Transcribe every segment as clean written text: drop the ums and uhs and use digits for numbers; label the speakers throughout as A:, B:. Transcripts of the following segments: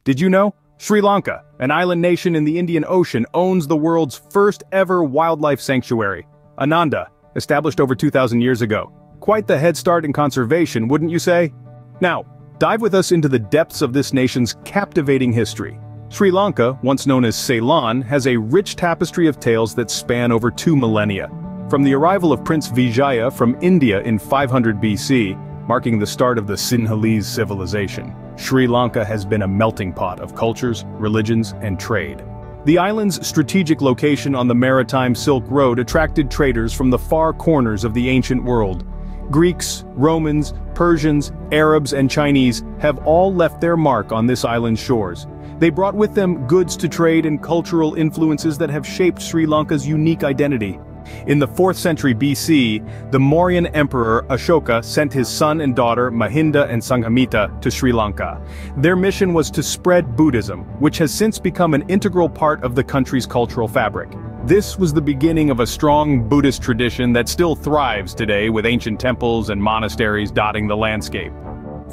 A: Did you know? Sri Lanka, an island nation in the Indian Ocean, owns the world's first ever wildlife sanctuary, Ananda, established over 2,000 years ago. Quite the head start in conservation, wouldn't you say? Now, dive with us into the depths of this nation's captivating history. Sri Lanka, once known as Ceylon, has a rich tapestry of tales that span over 2 millennia. From the arrival of Prince Vijaya from India in 500 BC, marking the start of the Sinhalese civilization, Sri Lanka has been a melting pot of cultures, religions, and trade. The island's strategic location on the maritime Silk Road attracted traders from the far corners of the ancient world. Greeks, Romans, Persians, Arabs, and Chinese have all left their mark on this island's shores. They brought with them goods to trade and cultural influences that have shaped Sri Lanka's unique identity. In the 4th century BC, the Mauryan emperor Ashoka sent his son and daughter Mahinda and Sanghamita to Sri Lanka. Their mission was to spread Buddhism, which has since become an integral part of the country's cultural fabric. This was the beginning of a strong Buddhist tradition that still thrives today, with ancient temples and monasteries dotting the landscape.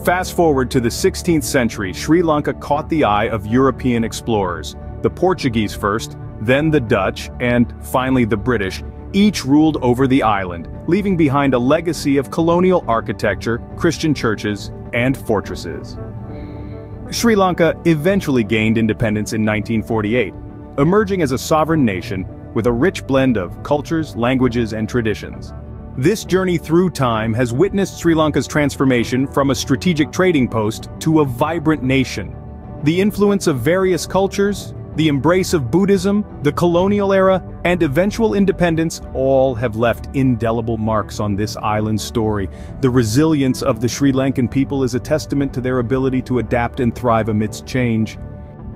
A: Fast forward to the 16th century, Sri Lanka caught the eye of European explorers. The Portuguese first, then the Dutch, and finally the British, each ruled over the island, leaving behind a legacy of colonial architecture, Christian churches, and fortresses. Sri Lanka eventually gained independence in 1948, emerging as a sovereign nation with a rich blend of cultures, languages, and traditions. This journey through time has witnessed Sri Lanka's transformation from a strategic trading post to a vibrant nation. The influence of various cultures, the embrace of Buddhism, the colonial era, and eventual independence all have left indelible marks on this island's story. The resilience of the Sri Lankan people is a testament to their ability to adapt and thrive amidst change.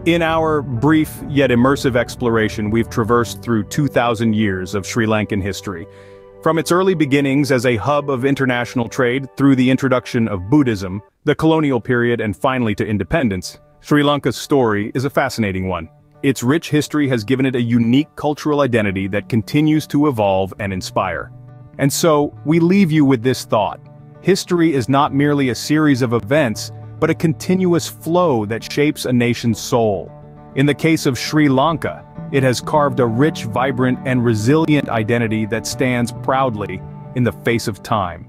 A: In our brief yet immersive exploration, we've traversed through 2,000 years of Sri Lankan history. From its early beginnings as a hub of international trade, through the introduction of Buddhism, the colonial period, and finally to independence, Sri Lanka's story is a fascinating one. Its rich history has given it a unique cultural identity that continues to evolve and inspire. And so, we leave you with this thought. History is not merely a series of events, but a continuous flow that shapes a nation's soul. In the case of Sri Lanka, it has carved a rich, vibrant, and resilient identity that stands proudly in the face of time.